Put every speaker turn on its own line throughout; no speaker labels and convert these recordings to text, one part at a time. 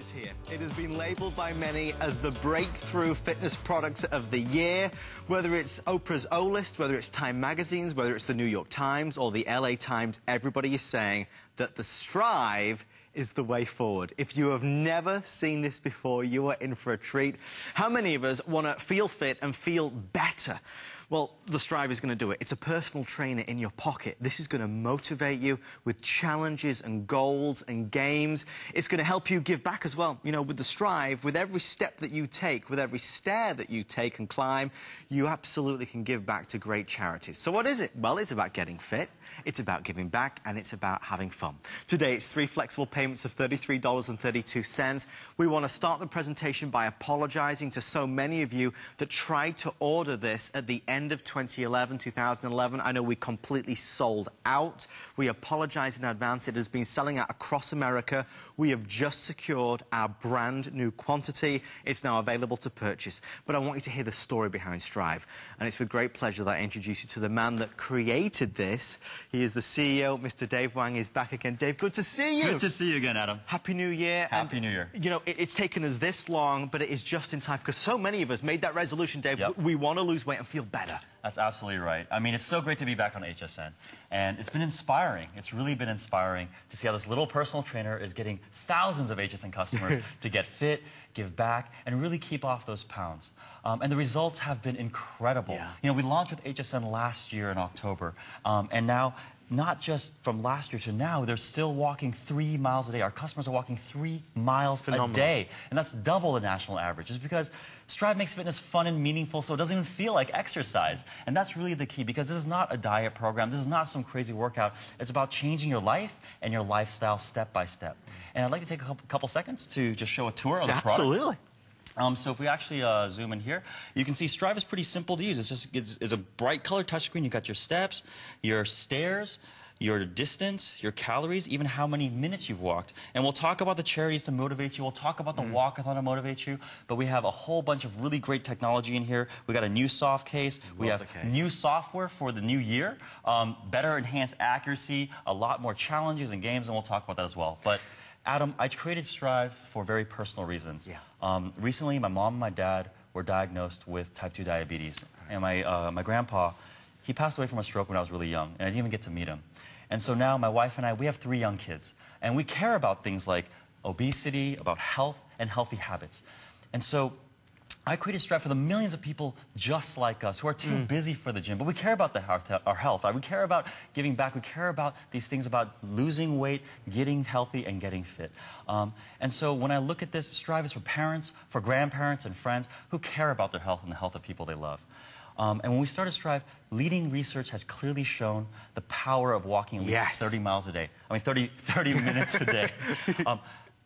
is here. It has been labelled by many as the breakthrough fitness product of the year. Whether it's Oprah's O-List, whether it's Time Magazine's, whether it's the New York Times or the LA Times, everybody is saying that the Striiv is the way forward. If you have never seen this before, you are in for a treat. How many of us want to feel fit and feel better? Well, the Striiv is going to do it. It's a personal trainer in your pocket. This is going to motivate you with challenges and goals and games. It's going to help you give back as well. You know, with the Striiv, with every step that you take, with every stair that you take and climb, you absolutely can give back to great charities. So what is it? Well, it's about getting fit, it's about giving back, and it's about having fun. Today, it's 3 flexible payments of $33.32. We want to start the presentation by apologizing to so many of you that tried to order this at the end of 2011. I know we completely sold out. We apologize in advance. It has been selling out across America. We have just secured our brand new quantity. It's now available to purchase. But I want you to hear the story behind Striiv. And it's with great pleasure that I introduce you to the man that created this. He is the CEO, Mr. Dave Wang is back again. Dave, good to see you.
Good to see you again, Adam.
Happy New Year.
Happy New Year.
You know, it's taken us this long, but it is just in time because so many of us made that resolution, Dave.
Yep.
We want to lose weight and feel better.
That's absolutely right. I mean, it's so great to be back on HSN. And it's been inspiring. It's really been inspiring to see how this little personal trainer is getting thousands of HSN customers to get fit, give back, and really keep off those pounds. And the results have been incredible.
Yeah.
You know, we launched with HSN last year in October. And now, not just from last year to now, they're still walking 3 miles a day. Our customers are walking 3 miles a day. And that's double the national average. It's because Striiv makes fitness fun and meaningful so it doesn't even feel like exercise. And that's really the key because this is not a diet program. This is not some crazy workout. It's about changing your life and your lifestyle step by step. And I'd like to take a couple seconds to just show a tour of the product.
Absolutely.
So if we actually zoom in here, you can see Striiv is pretty simple to use. It's a bright color touchscreen. You've got your steps, your stairs, your distance, your calories, even how many minutes you've walked. And we'll talk about the charities to motivate you. We'll talk about the Walkathon to motivate you. But we have a whole bunch of really great technology in here. We got a new soft case. We have new software for the new year, better enhanced accuracy, a lot more challenges and games, and we'll talk about that as well. But Adam, I created Striiv for very personal reasons.
Yeah.
Recently, my mom and my dad were diagnosed with type 2 diabetes. And my grandpa, he passed away from a stroke when I was really young, and I didn't even get to meet him. And so now my wife and I, we have 3 young kids. And we care about things like obesity, about health, and healthy habits. And so I created Striiv for the millions of people just like us who are too busy for the gym, but we care about our health. We care about giving back. We care about these things about losing weight, getting healthy, and getting fit. And so when I look at this, Striiv is for parents, for grandparents, and friends who care about their health and the health of people they love. And when we started Striiv, leading research has clearly shown the power of walking at least 30 miles a day. I mean, 30 minutes a day.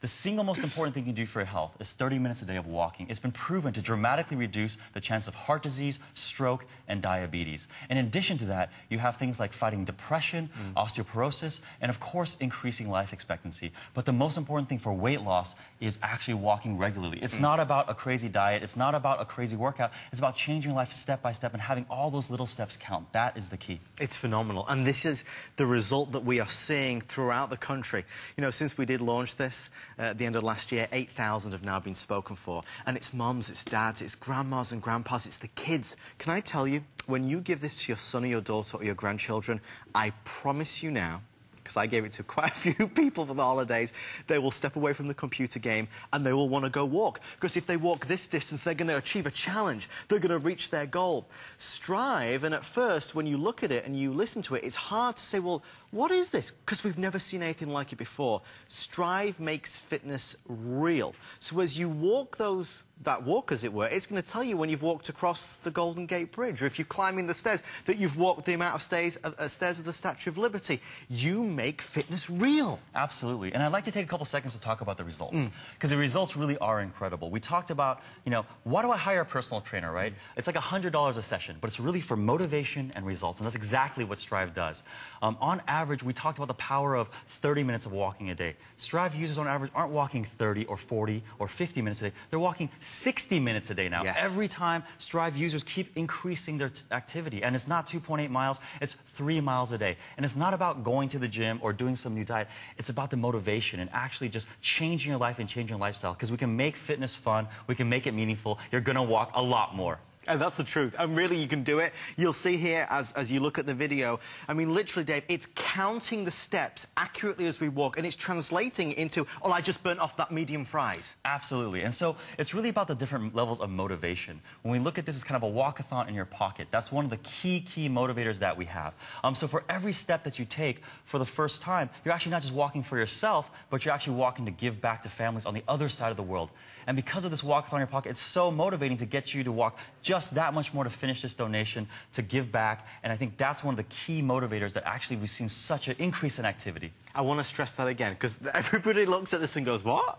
The single most important thing you can do for your health is 30 minutes a day of walking. It's been proven to dramatically reduce the chance of heart disease, stroke, and diabetes. And in addition to that, you have things like fighting depression, osteoporosis, and of course, increasing life expectancy. But the most important thing for weight loss is actually walking regularly. It's not about a crazy diet. It's not about a crazy workout. It's about changing life step by step and having all those little steps count. That is the key.
It's phenomenal. And this is the result that we are seeing throughout the country. You know, since we did launch this, at the end of last year, 8,000 have now been spoken for. And it's mums, it's dads, it's grandmas and grandpas, it's the kids. Can I tell you, when you give this to your son or your daughter or your grandchildren, I promise you now, because I gave it to quite a few people for the holidays, they will step away from the computer game and they will want to go walk. Because if they walk this distance, they're going to achieve a challenge. They're going to reach their goal. Striiv, and at first, when you look at it and you listen to it, it's hard to say, well, what is this? Because we've never seen anything like it before. Striiv makes fitness real. So as you walk that walk, as it were, it's going to tell you when you've walked across the Golden Gate Bridge, or if you're climbing the stairs, that you've walked the amount of stairs of the Statue of Liberty. You make fitness real.
Absolutely. And I'd like to take a couple seconds to talk about the results, because the results really are incredible. We talked about, you know, why do I hire a personal trainer, right? It's like $100 a session, but it's really for motivation and results, and that's exactly what Striiv does. On average, average, we talked about the power of 30 minutes of walking a day. Striiv users on average aren't walking 30 or 40 or 50 minutes a day. They're walking 60 minutes a day now.
Yes.
Every time Striiv users keep increasing their activity. And it's not 2.8 miles, it's 3 miles a day. And it's not about going to the gym or doing some new diet. It's about the motivation and actually just changing your life and changing your lifestyle. Because we can make fitness fun, we can make it meaningful. You're going to walk a lot more.
And that's the truth. And really, you can do it. You'll see here, as you look at the video, I mean, literally, Dave, it's counting the steps accurately as we walk, and it's translating into, oh, I just burnt off that medium fries.
Absolutely. And so it's really about the different levels of motivation. When we look at this as kind of a walkathon in your pocket, that's one of the key motivators that we have. So for every step that you take for the first time, you're actually not just walking for yourself, but you're actually walking to give back to families on the other side of the world. And because of this walkathon in your pocket, it's so motivating to get you to walk just that much more to finish this donation, to give back. And I think that's one of the key motivators that actually we've seen such an increase in activity.
I want to stress that again, because everybody looks at this and goes, what?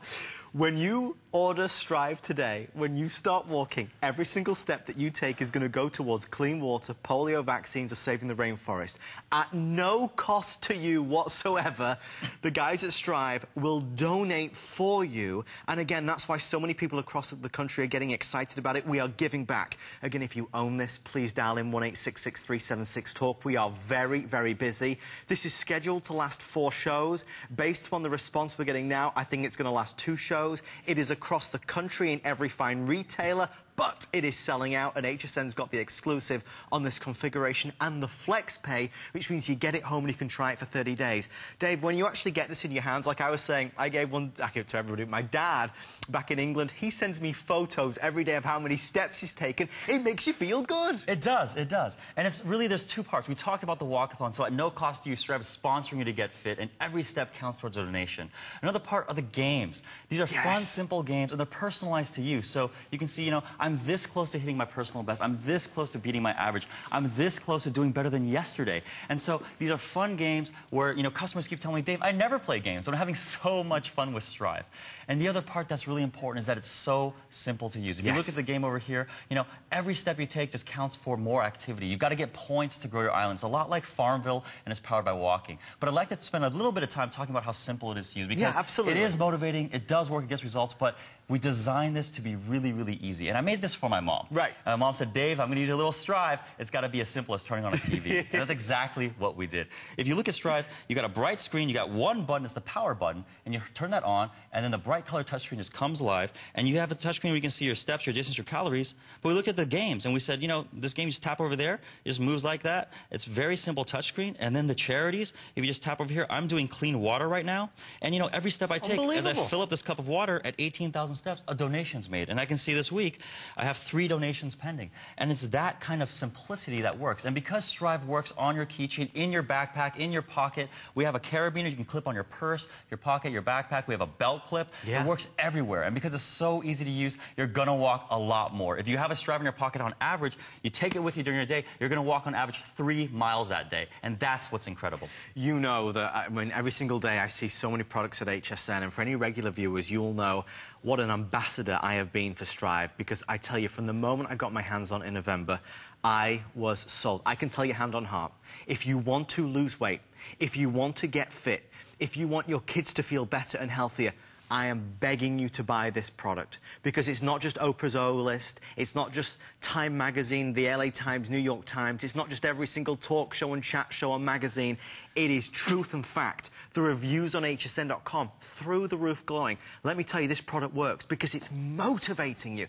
When you order Striiv today, when you start walking, every single step that you take is going to go towards clean water, polio vaccines, or saving the rainforest. At no cost to you whatsoever, the guys at Striiv will donate for you. And again, that's why so many people across the country are getting excited about it. We are giving back. Again, if you own this, please dial in 1-866-376-TALK. We are very, very busy. This is scheduled to last 4 shows. Based upon the response we're getting now, I think it's going to last 2 shows. It is across the country in every fine retailer, but it is selling out, and HSN's got the exclusive on this configuration and the flex pay, which means you get it home and you can try it for 30 days. Dave, when you actually get this in your hands, like I was saying, I gave it to everybody. My dad, back in England, he sends me photos every day of how many steps he's taken. It makes you feel good.
It does, it does. And it's really, there's 2 parts. We talked about the walkathon, so at no cost to you, Striiv is sponsoring you to get fit, and every step counts towards a donation. Another part are the games. These are fun, simple games, and they're personalized to you. So you can see, you know, I'm this close to hitting my personal best. I'm this close to beating my average. I'm this close to doing better than yesterday. And so these are fun games where, you know, customers keep telling me, Dave, I never play games, but I'm having so much fun with Striiv. And the other part that's really important is that it's so simple to use. If you look at the game over here, you know, every step you take just counts for more activity. You've got to get points to grow your island. It's a lot like Farmville, and it's powered by walking. But I'd like to spend a little bit of time talking about how simple it is to use, because it is motivating, it does work, it gets results, but we designed this to be really, really easy. And I made this for my mom.
Right.
My mom said, Dave, I'm going to use a little Striiv. It's got to be as simple as turning on a TV. And that's exactly what we did. If you look at Striiv, you got a bright screen, you got one button, it's the power button, and you turn that on, and then the bright color touchscreen just comes alive, and you have a touchscreen where you can see your steps, your distance, your calories. But we looked at the games, and we said, you know, this game, you just tap over there, it just moves like that. It's very simple touchscreen. And then the charities, if you just tap over here, I'm doing clean water right now, and you know, every step I take, as I fill up this cup of water at 18,000 steps, a donation's made. And I can see this week, I have 3 donations pending. And it's that kind of simplicity that works. And because Striiv works on your keychain, in your backpack, in your pocket, we have a carabiner you can clip on your purse, your pocket, your backpack. We have a belt clip. It works everywhere. And because it's so easy to use, you're going to walk a lot more. If you have a Striiv in your pocket on average, you take it with you during your day, you're going to walk on average 3 miles that day. And that's what's incredible.
You know that I mean, every single day I see so many products at HSN, and for any regular viewers, you'll know what an ambassador I have been for Striiv, because I tell you, from the moment I got my hands on it in November, I was sold. I can tell you hand on heart, if you want to lose weight, if you want to get fit, if you want your kids to feel better and healthier, I am begging you to buy this product, because it's not just Oprah's O list, it's not just Time magazine, the LA Times, New York Times, it's not just every single talk show and chat show and magazine. It is truth and fact. The reviews on hsn.com, through the roof glowing. Let me tell you, this product works because it's motivating you.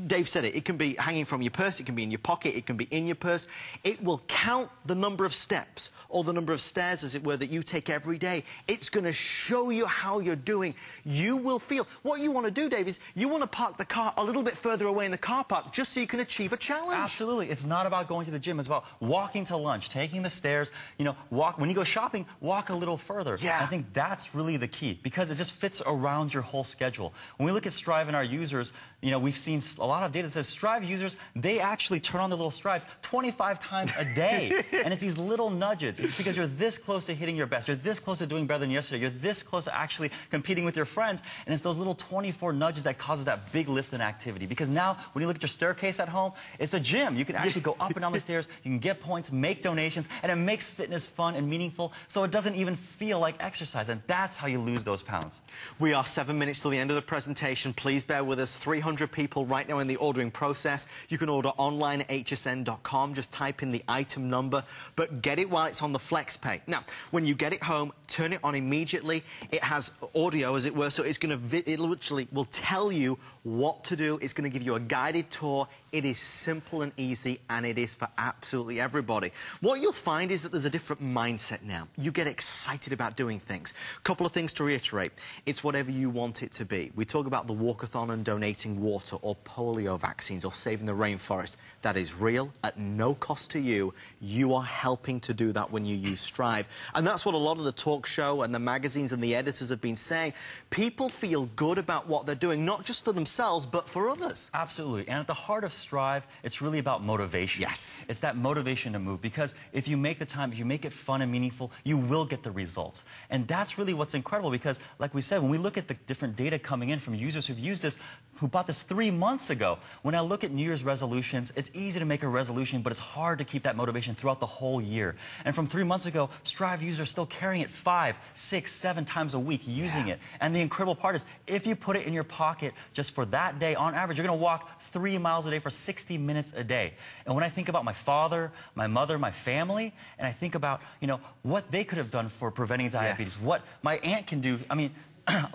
Dave said it, it can be hanging from your purse, it can be in your pocket, it can be in your purse. It will count the number of steps, or the number of stairs, as it were, that you take every day. It's going to show you how you're doing. You will feel. What you want to do, Dave, is you want to park the car a little bit further away in the car park just so you can achieve a challenge.
Absolutely. It's not about going to the gym. It's about walking to lunch, taking the stairs, you know, when you go shopping, walk a little further.
Yeah.
I think that's really the key, because it just fits around your whole schedule. When we look at Striiv and our users, you know, we've seen a lot of data that says Striiv users, they actually turn on the little Striivs 25 times a day. And it's these little nudges. It's because you're this close to hitting your best. You're this close to doing better than yesterday. You're this close to actually competing with your friends, and it's those little 24 nudges that causes that big lift in activity. Because now, when you look at your staircase at home, it's a gym. You can actually go up and down the stairs, you can get points, make donations, and it makes fitness fun and meaningful, so it doesn't even feel like exercise, and that's how you lose those pounds.
We are 7 minutes till the end of the presentation. Please bear with us. 300 people right now in the ordering process. You can order online at hsn.com. Just type in the item number, but get it while it's on the FlexPay. Now, when you get it home, turn it on immediately. It has audio, as it were, so it's going to, it literally will tell you what to do. It's going to give you a guided tour. It is simple and easy, and it is for absolutely everybody. What you'll find is that there's a different mindset now. You get excited about doing things. A couple of things to reiterate. It's whatever you want it to be. We talk about the Walkathon and donating water or polio vaccines or saving the rainforest. That is real, at no cost to you. You are helping to do that when you use Striiv. And that's what a lot of the talk show and the magazines and the editors have been saying. People feel good about what they're doing, not just for themselves, but for others.
Absolutely. And at the heart of Striiv, it's really about motivation.
Yes.
It's that motivation to move, because if you make the time, if you make it fun and meaningful, you will get the results. And that's really what's incredible, because like we said, when we look at the different data coming in from users who've used this, who bought this 3 months ago, when I look at New Year's resolutions, it's easy to make a resolution, but it's hard to keep that motivation throughout the whole year. And from 3 months ago, Striiv users are still carrying it 5, 6, 7 times a week, using it. And the incredible part is, if you put it in your pocket just for that day, on average, you're going to walk 3 miles a day for 60 minutes a day. And when I think about my father, my mother, my family, and I think about, you know, what they could have done for preventing diabetes, what my aunt can do. I mean,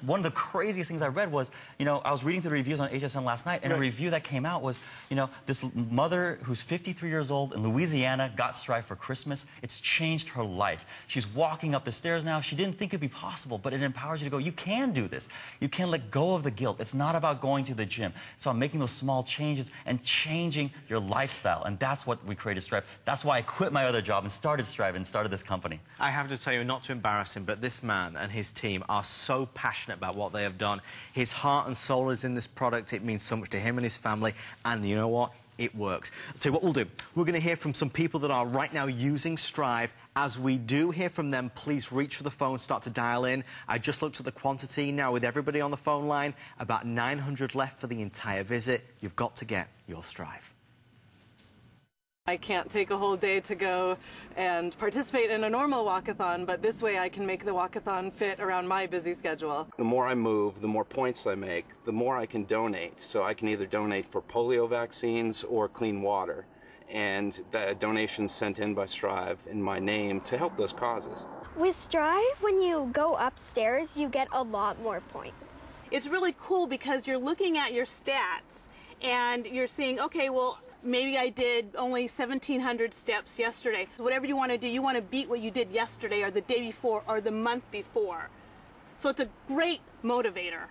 one of the craziest things I read was, you know, I was reading through the reviews on HSN last night, and a review that came out was, you know, this mother who's 53 years old in Louisiana got Striiv for Christmas. It's changed her life. She's walking up the stairs now. She didn't think it'd be possible, but it empowers you to go, you can do this. You can let go of the guilt. It's not about going to the gym. It's about making those small changes and changing your lifestyle, and that's what we created Striiv. That's why I quit my other job and started Striiv and started this company.
I have to tell you, not to embarrass him, but this man and his team are so passionate about what they have done. His heart and soul is in this product. It means so much to him and his family, and you know what? It works. I'll tell you what we'll do. We're going to hear from some people that are right now using Striiv. As we do hear from them, please reach for the phone, start to dial in. I just looked at the quantity now with everybody on the phone line. About 900 left for the entire visit. You've got to get your Striiv.
I can't take a whole day to go and participate in a normal walkathon, but this way I can make the walkathon fit around my busy schedule.
The more I move, the more points I make, the more I can donate. So I can either donate for polio vaccines or clean water. And the donations sent in by Striiv in my name to help those causes.
With Striiv, when you go upstairs, you get a lot more points.
It's really cool because you're looking at your stats and you're seeing, okay, well, maybe I did only 1,700 steps yesterday. Whatever you want to do, you want to beat what you did yesterday or the day before or the month before. So it's a great motivator.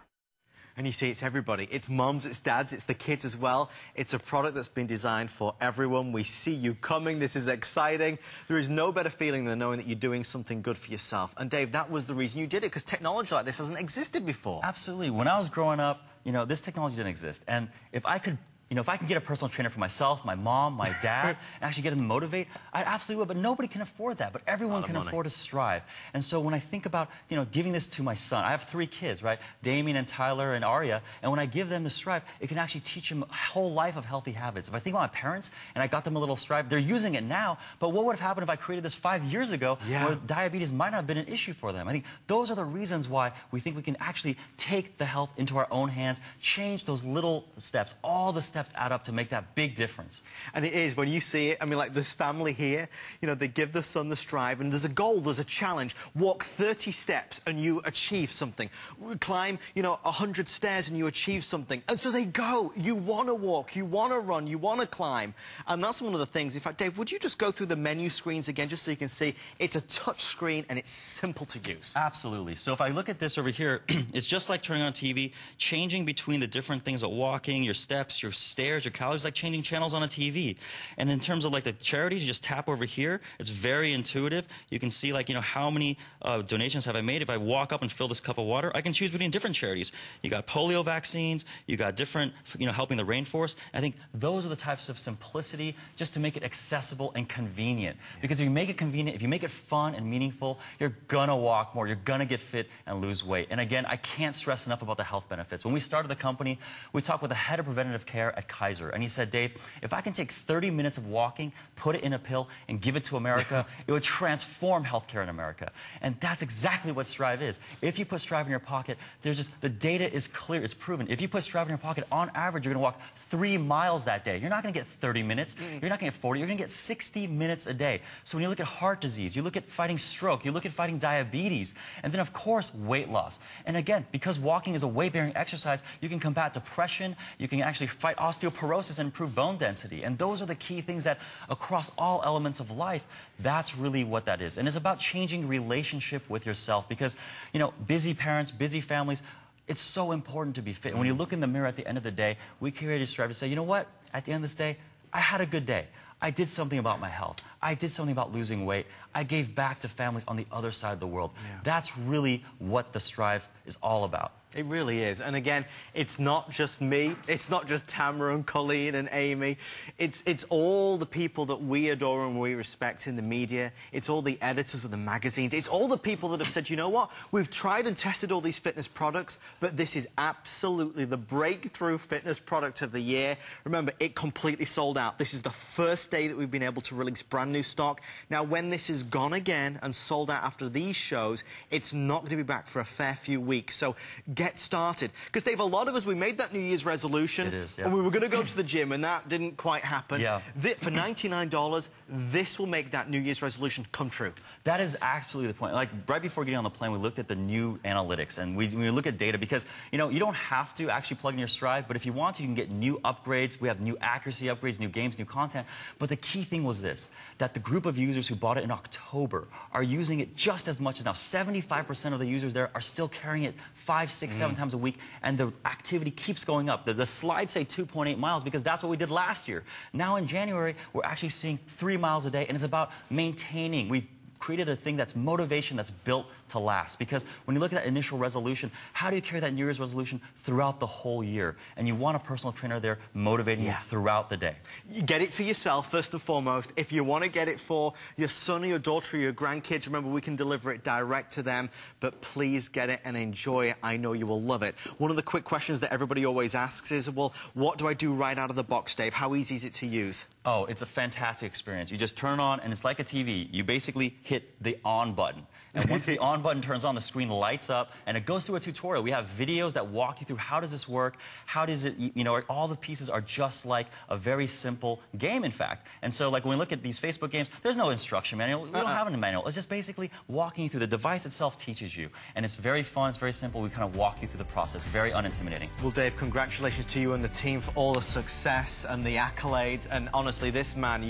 And you see, it's everybody. It's mums, it's dads, it's the kids as well. It's a product that's been designed for everyone. We see you coming. This is exciting. There is no better feeling than knowing that you're doing something good for yourself. And Dave, that was the reason you did it, because technology like this hasn't existed before.
Absolutely. When I was growing up, you know, this technology didn't exist. And if I could, you know, if I can get a personal trainer for myself, my mom, my dad, and actually get them to motivate, I absolutely would. But nobody can afford that. But everyone can afford a Striiv. And so when I think about, you know, giving this to my son, I have 3 kids, right? Damien and Tyler and Arya. And when I give them the Striiv, it can actually teach them a whole life of healthy habits. If I think about my parents and I got them a little Striiv, they're using it now. But what would have happened if I created this 5 years ago where diabetes might not have been an issue for them? I think those are the reasons why we think we can actually take the health into our own hands, change those little steps. All the steps add up to make that big difference.
And it is, when you see it, I mean, like this family here, you know, they give their son the Striiv, and there's a goal, there's a challenge. Walk 30 steps and you achieve something. Climb, you know, 100 stairs and you achieve something. And so they go. You want to walk, you want to run, you want to climb. And that's one of the things. In fact, Dave, would you just go through the menu screens again, just so you can see it's a touch screen and it's simple to use?
Absolutely. So if I look at this over here, it's just like turning on TV, changing between the different things of walking, your steps, your stairs, your calories, like changing channels on a TV. And in terms of like the charities, you just tap over here. It's very intuitive. You can see like, you know, how many donations have I made. If I walk up and fill this cup of water, I can choose between different charities. You got polio vaccines, you got different, you know, helping the rainforest. I think those are the types of simplicity just to make it accessible and convenient. Because if you make it convenient, if you make it fun and meaningful, you're gonna walk more, you're gonna get fit and lose weight. And again, I can't stress enough about the health benefits. When we started the company, we talked with the head of preventative care at Kaiser, and he said, Dave, if I can take 30 minutes of walking, put it in a pill, and give it to America, it would transform healthcare in America. And that's exactly what Striiv is. If you put Striiv in your pocket, the data is clear, it's proven. If you put Striiv in your pocket, on average, you're gonna walk 3 miles that day. You're not gonna get 30 minutes, you're not gonna get 40, you're gonna get 60 minutes a day. So when you look at heart disease, you look at fighting stroke, you look at fighting diabetes, and then of course, weight loss. And again, because walking is a weight-bearing exercise, you can combat depression, you can actually fight osteoporosis and improve bone density. And those are the key things that across all elements of life, that's really what that is. And it's about changing relationship with yourself because, you know, busy parents, busy families, it's so important to be fit. And when you look in the mirror at the end of the day, we created Striiv to say, you know what, at the end of this day, I had a good day. I did something about my health. I did something about losing weight. I gave back to families on the other side of the world. Yeah. That's really what the Striiv is all about.
It really is. And again, it's not just me. It's not just Tamara and Colleen and Amy. It's all the people that we adore and we respect in the media. It's all the editors of the magazines. It's all the people that have said, you know what, we've tried and tested all these fitness products, but this is absolutely the breakthrough fitness product of the year. Remember, it completely sold out. This is the first day that we've been able to release brand new stock. Now, when this is gone again and sold out after these shows, it's not going to be back for a fair few weeks. So get started. Because, Dave, a lot of us, we made that New Year's resolution.
It is, yeah.
And we were going to go to the gym, and that didn't quite happen.
Yeah.
For $99, this will make that New Year's resolution come true.
That is actually the point. Like, right before getting on the plane, we looked at the new analytics, and we look at data because, you know, you don't have to actually plug in your Striiv, but if you want to, you can get new upgrades. We have new accuracy upgrades, new games, new content. But the key thing was this, that the group of users who bought it in October are using it just as much as now. 75% of the users there are still carrying it 5, 6, 7 times a week, and the activity keeps going up. The slides say 2.8 miles because that's what we did last year. Now in January, we're actually seeing 3 miles a day, and it's about maintaining. We've created a thing that's motivation that's built to last. Because when you look at that initial resolution, how do you carry that New Year's resolution throughout the whole year? And you want a personal trainer there motivating you throughout the day.
You get it for yourself, first and foremost. If you want to get it for your son or your daughter or your grandkids, remember, we can deliver it direct to them. But please get it and enjoy it. I know you will love it. One of the quick questions that everybody always asks is, well, what do I do right out of the box, Dave? How easy is it to use?
Oh, it's a fantastic experience. You just turn it on, and it's like a TV. You basically hit the on button. And once the on button turns on, the screen lights up, and it goes through a tutorial. We have videos that walk you through how does this work, how does it, you know, all the pieces are just like a very simple game, in fact. And so, like, when we look at these Facebook games, there's no instruction manual. We don't have a manual. It's just basically walking you through. The device itself teaches you. And it's very fun, it's very simple. We kind of walk you through the process. Very unintimidating.
Well, Dave, congratulations to you and the team for all the success and the accolades. And honestly, this man,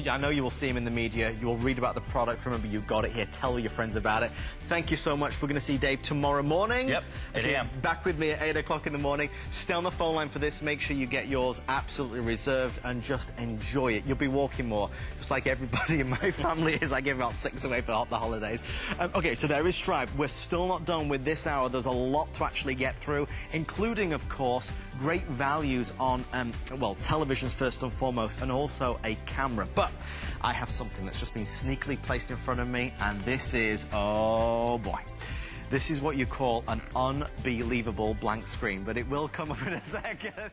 I know you will see him in the media. You will read about the product. Remember, you got it here. Tell your friends about it. Thank you so much. We're going to see Dave tomorrow morning.
Yep, 8 a.m.
Back with me at 8 o'clock in the morning. Stay on the phone line for this. Make sure you get yours absolutely reserved and just enjoy it. You'll be walking more, just like everybody in my family is. I give about 6 away for the holidays. Okay, so there is Striiv. We're still not done with this hour. There's a lot to actually get through, including, of course, great values on, well, televisions first and foremost, and also a camera. But I have something that's just been sneakily placed in front of me, and this is, oh boy, this is what you call an unbelievable blank screen, but it will come up in a second.